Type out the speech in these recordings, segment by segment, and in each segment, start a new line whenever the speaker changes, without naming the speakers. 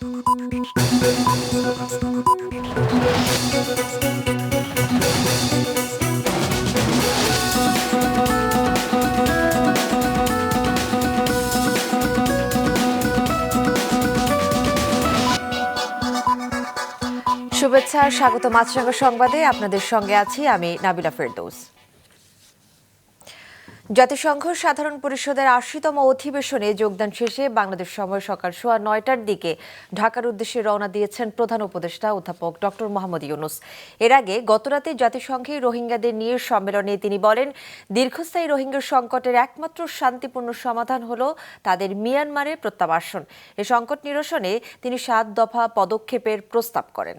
শুভেচ্ছা, স্বাগত মাছরাঙা সংবাদে। আপনাদের সঙ্গে আছি আমি নাবিলা ফেরদৌস। জাতিসংঘ সাধারণ পরিষদের ৮০তম অধিবেশনে যোগদান শেষে বাংলাদেশ সময় সকাল ৯:১০টার দিকে ঢাকার উদ্দেশ্যে রওনা দিয়েছেন প্রধান উপদেষ্টা অধ্যাপক ডক্টর মোহাম্মদ ইউনূস। এর আগে গতরাতে জাতিসংঘে রোহিঙ্গাদের নিয়ে সম্মেলনে তিনি বলেন, দীর্ঘস্থায়ী রোহিঙ্গা সংকটের একমাত্র শান্তিপূর্ণ সমাধান হল তাদের মিয়ানমারে প্রত্যাবাসন। এ সংকট নিরসনে তিনি ৭ দফা পদক্ষেপের প্রস্তাব করেন।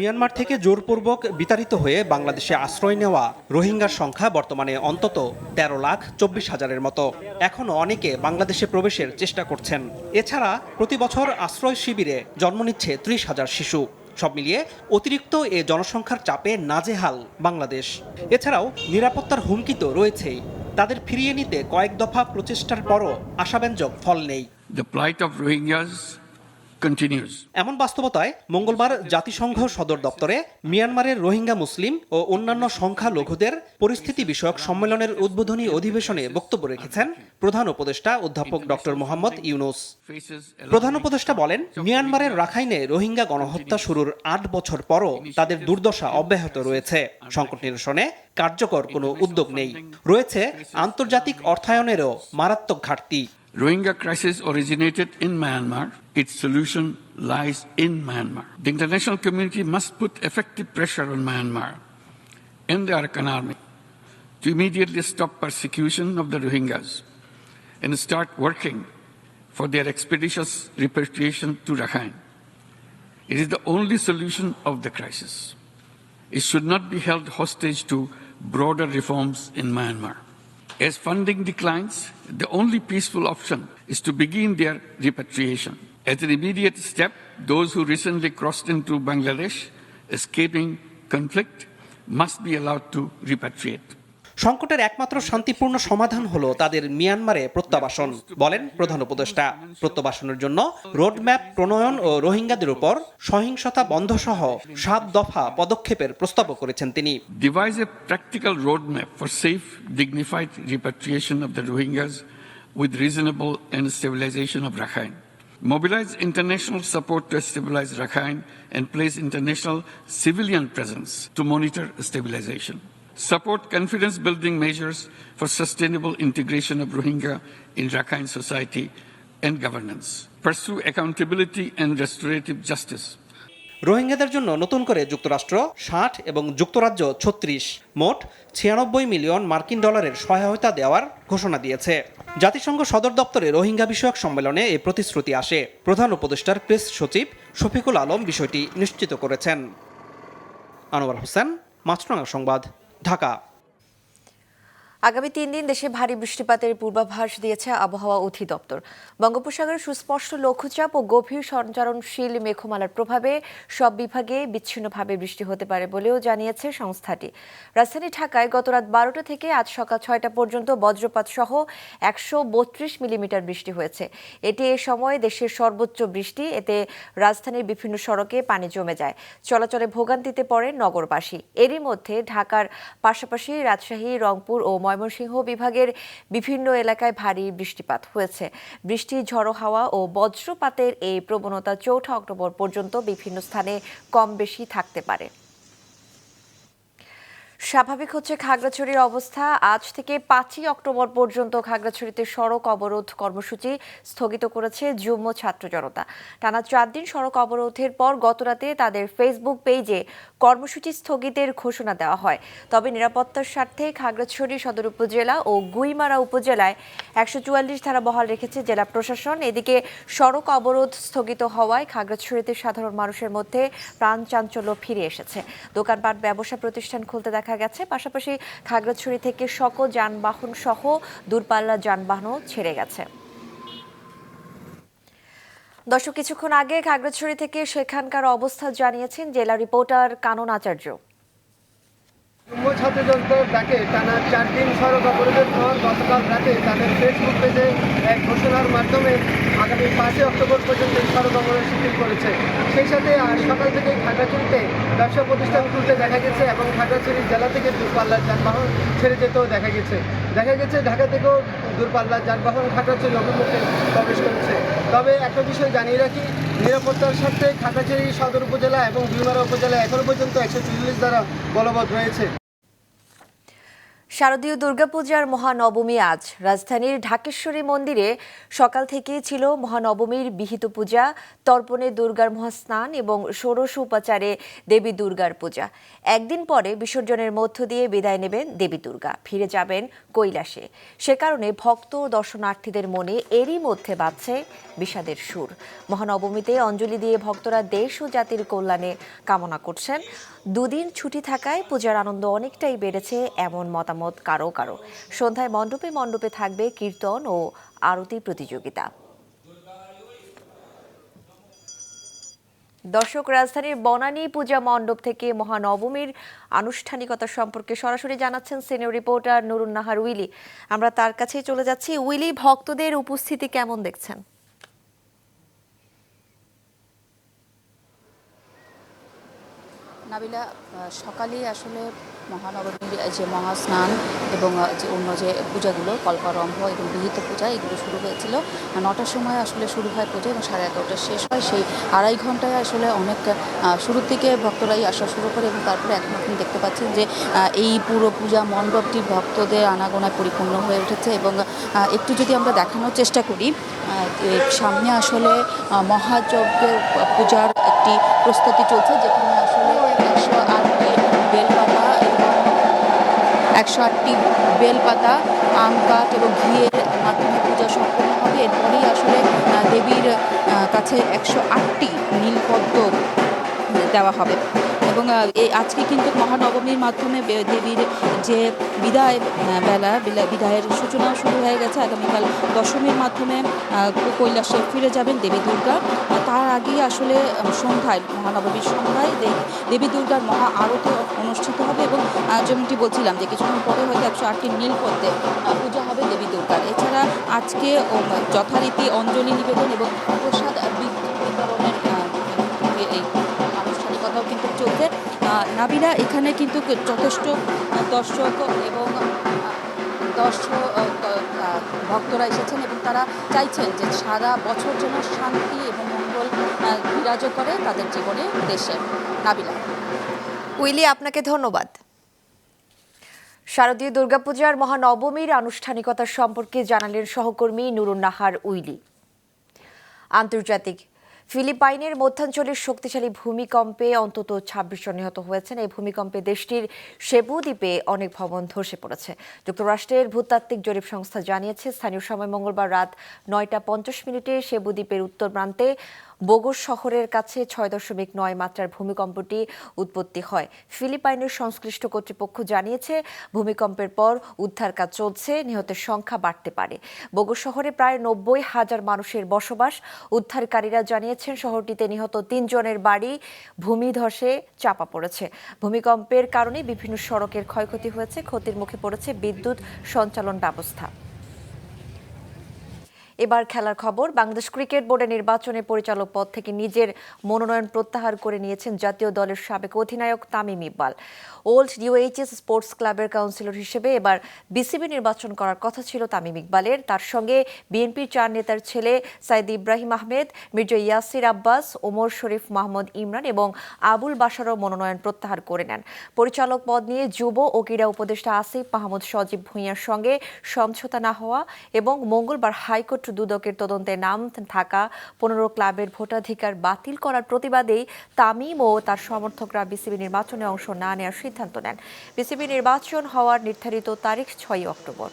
মিয়ানমার থেকে জোরপূর্বক বিতাড়িত হয়ে বাংলাদেশে আশ্রয় নেওয়া রোহিঙ্গার সংখ্যা বর্তমানে অন্তত ১৩,২৪,০০০-এর মতো। এখনও অনেকে বাংলাদেশে প্রবেশের চেষ্টা করছেন। এছাড়া প্রতি বছর আশ্রয় শিবিরে জন্ম নিচ্ছে ৩০,০০০ শিশু। সব মিলিয়ে অতিরিক্ত এ জনসংখ্যার চাপে নাজেহাল বাংলাদেশ। এছাড়াও নিরাপত্তার হুমকি তো রয়েছেই। তাদের ফিরিয়ে নিতে কয়েক দফা প্রচেষ্টার পরও আশাব্যঞ্জক ফল নেই।
The plight of Rohingyas continues.
এমন বাস্তবতায় মঙ্গলবার জাতিসংঘ সদর দপ্তরে মিয়ানমারের রোহিঙ্গা মুসলিম ও অন্যান্য সংখ্যালঘুদের পরিস্থিতি বিষয়ক সম্মেলনের উদ্বোধনী অধিবেশনে বক্তব্য রেখেছেন প্রধান উপদেষ্টা অধ্যাপক ডক্টর মোহাম্মদ ইউনূস। প্রধান উপদেষ্টা বলেন, মিয়ানমারের রাখাইনে রোহিঙ্গা গণহত্যা শুরুর ৮ বছর পরও তাদের দুর্দশা অব্যাহত রয়েছে। সংকট নিরসনে কার্যকর কোনো উদ্যোগ নেই। রয়েছে আন্তর্জাতিক অর্থায়নেরও মারাত্মক ঘাটতি।
Rohingya crisis originated in Myanmar. Its solution lies in Myanmar. The international community must put effective pressure on Myanmar and the Arakan army to immediately stop persecution of the Rohingyas and start working for their expeditious repatriation to Rakhine. It is the only solution of the crisis. It should not be held hostage to broader reforms in Myanmar. As funding declines, the only peaceful option is to begin their repatriation. As an immediate step, those who recently crossed into Bangladesh, escaping conflict, must be allowed to repatriate.
সংকটের একমাত্র শান্তিপূর্ণ সমাধান হলো তাদের মিয়ানমারে প্রত্যাবাসন, বলেন প্রধান উপদেষ্টা। প্রত্যাবাসনের জন্য রোডম্যাপ প্রণয়ন ও রোহিঙ্গাদের উপর সহিংসতা বন্ধ সহ ৭ দফা পদক্ষেপের প্রস্তাবও করেছেন তিনি।
Devise a practical roadmap for safe, dignified repatriation of the Rohingyas with reasonable and stabilization of Rakhine. Mobilize international support to stabilize Rakhine and place international civilian presence to monitor stabilization. Support confidence-building measures for sustainable integration of Rohingya in Rakhine society and governance. Pursue accountability and restorative justice.
রোহিঙ্গাদের জন্য নতুন করে যুক্তরাষ্ট্র ৬০ এবং যুক্তরাজ্য ৩৬, মোট ৯৬ million মার্কিন ডলারের সহায়তা দেওয়ার ঘোষণা দিয়েছে। জাতিসংঘ সদর দপ্তরে রোহিঙ্গা বিষয়ক সম্মেলনে এই প্রতিশ্রুতি আসে। প্রধান উপদেষ্টার প্রেস সচিব শফিকুল আলম বিষয়টি নিশ্চিত করেছেন। আনোয়ার হোসেন, মাছরাঙা সংবাদ, ঢাকা।
আগামী ৩ দিন দেশে ভারী বৃষ্টিপাতের পূর্বাভাস দিয়েছে আবহাওয়া অধিদপ্তর। বঙ্গোপসাগরে সুস্পষ্ট লঘুচাপ ও গভীর সঞ্চারণশীল মেঘমালার প্রভাবে সব বিভাগে বিচ্ছিন্নভাবে বৃষ্টি হতে পারে বলেও জানিয়েছে সংস্থাটি। রাজধানী ঢাকায় গত রাত ১২টা থেকে আজ সকাল ৬টা পর্যন্ত বজ্রপাত সহ ১৩২ মিলিমিটার বৃষ্টি হয়েছে। এটি এ সময় দেশের সর্বোচ্চ বৃষ্টি। এতে রাজধানীর বিভিন্ন সড়কে পানি জমে যায়, চলাচলে ভোগান্তিতে পড়ে নগরবাসী। এরই মধ্যে ঢাকার পাশাপাশি রাজশাহী, রংপুর ও ময়মনসিংহ বিভাগের বিভিন্ন এলাকায় ভারী বৃষ্টিপাত হয়েছে। বৃষ্টি, ঝড়ো হাওয়া ও বজ্রপাতের এই প্রবণতা ৪ঠা অক্টোবর পর্যন্ত বিভিন্ন স্থানে কম বেশি থাকতে পারে। স্বাভাবিক হচ্ছে খাগড়াছড়ির অবস্থা। আজ থেকে ৫ই অক্টোবর পর্যন্ত খাগড়াছড়িতে সড়ক অবরোধ কর্মসূচি স্থগিত করেছে যুগ্ম ছাত্র জনতা। টানা ৪ দিন সড়ক অবরোধের পর গতরাতে তাদের ফেসবুক পেজে কর্মসূচি স্থগিতের ঘোষণা দেওয়া হয়। তবে নিরাপত্তার স্বার্থে খাগড়াছড়ি সদর উপজেলা ও গুইমারা উপজেলায় ১৪৪ ধারা বহাল রেখেছে জেলা প্রশাসন। এদিকে সড়ক অবরোধ স্থগিত হওয়ায় খাগড়াছড়িতে সাধারণ মানুষের মধ্যে প্রাণ চাঞ্চল্য ফিরে এসেছে। দোকানপাট, ব্যবসা প্রতিষ্ঠান খুলতে দেখা গেছে। পাশাপাশি খাগড়াছড়ি থেকে সকল যানবাহন সহ দূরপাল্লার যানবাহনও ছেড়ে গেছে। দর্শক, কিছুক্ষণ আগে খাগড়াছড়ি থেকে সেখানকার অবস্থা জানিয়েছেন জেলা রিপোর্টার কানন আচার্য।
ছাত্র জনতার ডাকে টানা ৪ দিন সড়ক অবরোধের পর গতকাল রাতে তাদের ফেসবুক পেজে এক ঘোষণার মাধ্যমে আগামী 5 অক্টোবর পর্যন্ত এই সড়ক অবরোধ শিথিল করেছে। সেই সাথে সকাল থেকে খাগড়াছড়িতে ব্যবসা প্রতিষ্ঠান খুলতে দেখা গেছে এবং খাগড়াছড়ি জেলা থেকে দূরপাল্লার যানবাহন ছেড়ে যেতেও দেখা গেছে। ঢাকা থেকেও দূরপাল্লার যানবাহন খাগড়াছড়ি অভিমুখে প্রবেশ করেছে। তবে একটা বিষয় জানিয়ে রাখি, নিরাপত্তার স্বার্থে খাগড়াছড়ি সদর উপজেলা এবং গুলমারা উপজেলা এখনো পর্যন্ত 144 ধারা বলবৎ রয়েছে।
শারদীয় দুর্গাপূজার মহানবমী আজ রাজধানীর ঢাকেশ্বরী মন্দিরে সকাল থেকেই ছিল মহানবমীর বিহিত পূজা, তর্পণে দুর্গার মহাস্নান এবং ষোড়শ উপাচারে দেবী দুর্গার পূজা। একদিন পরে বিসর্জনের মধ্য দিয়ে বিদায় নেবেন দেবী দুর্গা, ফিরে যাবেন কৈলাসে। সে কারণে ভক্ত দর্শনার্থীদের মনে এরই মধ্যে বাজছে বিষাদের সুর। মহানবমীতে অঞ্জলি দিয়ে ভক্তরা দেশ ও জাতির কল্যাণে কামনা করছেন। দুদিন ছুটি থাকায় পূজার আনন্দ অনেকটাই বেড়েছে এমন মতামত কারো কারো। সন্ধ্যায় মণ্ডপে মণ্ডপে থাকবে কীর্তন ও আরতি প্রতিযোগিতা। দর্শক, রাজধানীর বনানী পূজা মণ্ডপ থেকে মহানবমীর আনুষ্ঠানিকতা সম্পর্কে সরাসরি জানাচ্ছেন senior reporter Nurun Nahar Willy. আমরা তার কাছেই চলে যাচ্ছি। উইলি, ভক্তদের উপস্থিতি কেমন দেখছেন?
নাবিলা, সকালেই আসলে মহানবমীর যে মহাস্নান এবং যে অন্য যে পূজাগুলো কল্পারম্ভ এবং বিহিত পূজা এগুলো শুরু হয়েছিল 9টার সময় আসলে শুরু হয় পূজা এবং 11:30 শেষ হয়। সেই আড়াই ঘন্টায় আসলে অনেক শুরুর দিকে ভক্তরাই আসা শুরু করে এবং তারপরে এখন আপনি দেখতে পাচ্ছেন যে এই পুরো পূজা মণ্ডপটি ভক্তদের আনাগোনায় পরিপূর্ণ হয়ে উঠেছে। এবং একটু যদি আমরা দেখানোর চেষ্টা করি, সামনে আসলে মহাযজ্ঞের পূজার একটি প্রস্তুতি চলছে, যেখানে আসলে 108টি বেলপাতা, আম কাঠ এবং ঘিয়ের মাধ্যমে পূজা সম্পন্ন হবে। এরপরেই আসলে দেবীর কাছে 108টি নীলপদ্ম দেওয়া হবে। এবং এই আজকে কিন্তু মহানবমীর মাধ্যমে দেবীর যে বিদায় বেলা বিদায়ের সূচনাও শুরু হয়ে গেছে। আগামীকাল দশমীর মাধ্যমে কৈলাসে ফিরে যাবেন দেবী দুর্গা। তার আগেই আসলে সন্ধ্যায় মহানবমীর সন্ধ্যায় দেবী দুর্গার মহা আরতি অনুষ্ঠিত হবে এবং যেমনটি বলছিলাম যে কিছুক্ষণ পরে হয়তো 108টি নীলপদ্মে পূজা হবে দেবী দুর্গার। এছাড়া আজকে যথারীতি অঞ্জলি নিবেদন এবং প্রসাদ বিতরণের এই আনুষ্ঠানিকতাও কিন্তু চলছে। নাবিলা, এখানে কিন্তু যথেষ্ট দর্শক এবং ভক্তরা এসেছেন এবং তারা চাইছেন যে সারা বছর যেন শান্তি এবং মঙ্গল বিরাজ করে তাদের জীবনে, দেশে। নাবিলা।
উইলি, আপনাকে ধন্যবাদ। শারদীয় দুর্গাপূজার মহানবমীর আনুষ্ঠানিকতা সম্পর্কে জানালেন সহকর্মী নুরুন নাহার উইলি। আন্তর্জাতিক, ফিলিপাইনের মধ্যাঞ্চলের শক্তিশালী ভূমিকম্পে অন্তত 26 জন নিহত হয়েছেন। এই ভূমিকম্পে দেশটির সেবু দ্বীপে অনেক ভবন ধসে পড়েছে। যুক্তরাষ্ট্রের ভূতাত্ত্বিক জরিপ সংস্থা জানিয়েছে, স্থানীয় সময় মঙ্গলবার রাত 9টা 50 সেবু দ্বীপের উত্তর প্রান্তে বোগোস শহরের কাছে 6.9 মাত্রার ভূমিকম্পটি উৎপত্তি হয়। ফিলিপাইনের সংশ্লিষ্ট কর্তৃপক্ষ জানিয়েছে, ভূমিকম্পের পর উদ্ধার কাজ চলছে, নিহতের সংখ্যা বাড়তে পারে। বোগোস শহরে প্রায় 90,000 মানুষের বসবাস। উদ্ধারকারীরা জানিয়েছেন, শহরটিতে নিহত 3 জনের বাড়ি ভূমিধসে চাপা পড়েছে। ভূমিকম্পের কারণে বিভিন্ন সড়কের ক্ষয়ক্ষতি হয়েছে, ক্ষতির মুখে পড়েছে বিদ্যুৎ সঞ্চালন ব্যবস্থা। এবার খেলার খবর। বাংলাদেশ ক্রিকেট বোর্ডের নির্বাচনে পরিচালক পদ থেকে নিজের মনোনয়ন প্রত্যাহার করে নিয়েছেন জাতীয় দলের সাবেক অধিনায়ক Tamim Iqbal. Old UHS sports ক্লাবের কাউন্সিলর হিসেবে এবার বিসিবি নির্বাচন করার কথা ছিল তামিম ইকবালের। তার সঙ্গে বিএনপির 4 নেতার ছেলে সাইদ ইব্রাহিম আহমেদ, মির্জা ইয়াসির আব্বাস, ওমর শরীফ, মাহমুদ ইমরান এবং আবুল বাশারও মনোনয়ন প্রত্যাহার করে নেন। পরিচালক পদ নিয়ে যুব ও ক্রীড়া উপদেষ্টা আসিফ মাহমুদ সজীব ভুঁইয়ার সঙ্গে সমঝোতা না হওয়া এবং মঙ্গলবার হাইকোর্ট দুদকের তদন্তে নাম থাকা 15 ক্লাবের ভোটাধিকার বাতিল করার প্রতিবাদেই তামিম ও তার সমর্থকরা বিসিবি নির্বাচনে অংশ না নেওয়ার সিদ্ধান্ত নেন। বিসিবি নির্বাচন হওয়ার নির্ধারিত তারিখ 6 অক্টোবর।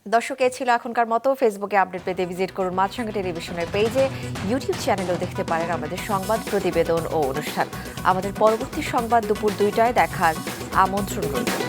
দর্শক, এ ছিল এখনকার মতো। ফেসবুকে আপডেট পেতে ভিজিট করুন মাছরাঙা টেলিভিশনের পেজে। ইউটিউব চ্যানেলেও দেখতে পারেন আমাদের সংবাদ, প্রতিবেদন ও অনুষ্ঠান। আমাদের পরবর্তী সংবাদ দুপুর 2টায় দেখার আমন্ত্রণ রইল।